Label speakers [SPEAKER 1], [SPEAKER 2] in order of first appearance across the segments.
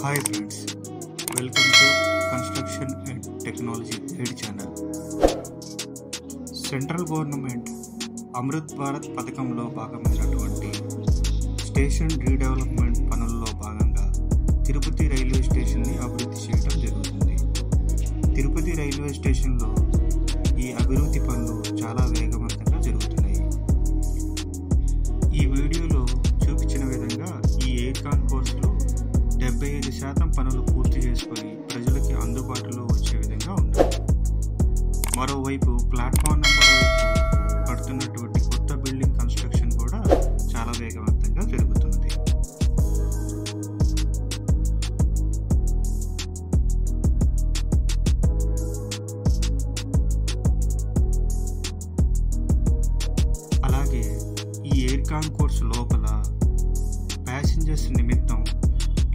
[SPEAKER 1] Hi friends, welcome to Construction and Technology Guide channel. Central government Amrit Bharat పథకంలో భాగమైనటువంటి station redevelopment పనుల్లో భాగంగా Tirupati railway స్టేషన్ని అభివృద్ధి చేయడం జరుగుతుంది. తిరుపతి రైల్వే స్టేషన్లో ఈ అభివృద్ధి పనులు చాలా వేగవంతంగా జరుగుతున్నాయి. ఈ వీడియోలో చూపించిన విధంగా ఈ ఎయిర్ కాన్కోర్స్లో 75% పనులు పూర్తి చేసుకొని ప్రజలకి అందుబాటులో వచ్చే విధంగా ఉన్నాయి. మరోవైపు ప్లాట్ఫామ్ నెంబర్ వైపు కడుతున్నటువంటి కొత్త బిల్డింగ్ కన్స్ట్రక్షన్ కూడా చాలా వేగవంతంగా జరుగుతుంది. అలాగే ఈ ఎయిర్ కాన్కోర్స్ లోపల ప్యాసింజర్స్ నిమిత్తం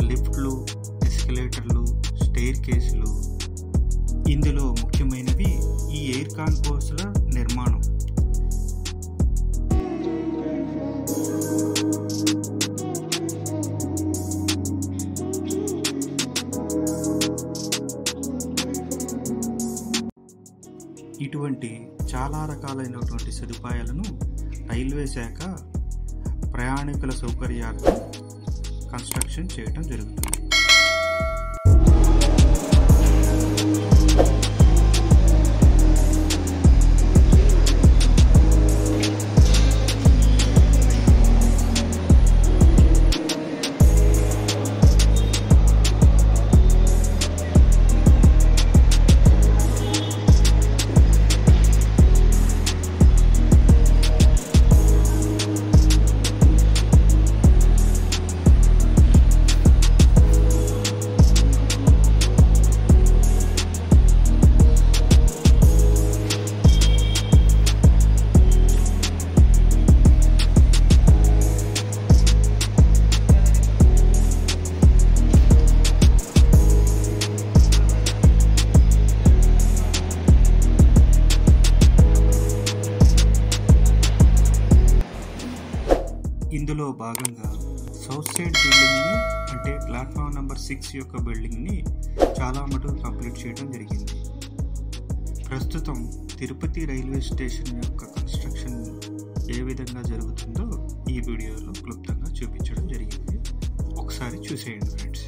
[SPEAKER 1] లిఫ్ట్లు, ఎస్కలేటర్లు, స్టెయిర్ కేసులు, ఇందులో ముఖ్యమైనవి ఈ ఎయిర్ కాన్కోర్స్ల నిర్మాణం. ఇటువంటి చాలా రకాలైనటువంటి సదుపాయాలను రైల్వే శాఖ ప్రయాణికుల సౌకర్యార్థం కన్స్ట్రక్షన్ చేయడం జరుగుతుంది. ఇందులో భాగంగా సౌత్ సైడ్ బిల్డింగ్ని అంటే ప్లాట్ఫామ్ నెంబర్ 6 యొక్క బిల్డింగ్ని చాలా మటుకు కంప్లీట్ చేయడం జరిగింది. ప్రస్తుతం తిరుపతి రైల్వే స్టేషన్ యొక్క కన్స్ట్రక్షన్ ఏ విధంగా జరుగుతుందో ఈ వీడియోలో క్లుప్తంగా చూపించడం జరిగింది. ఒకసారి చూసేయండి ఫ్రెండ్స్.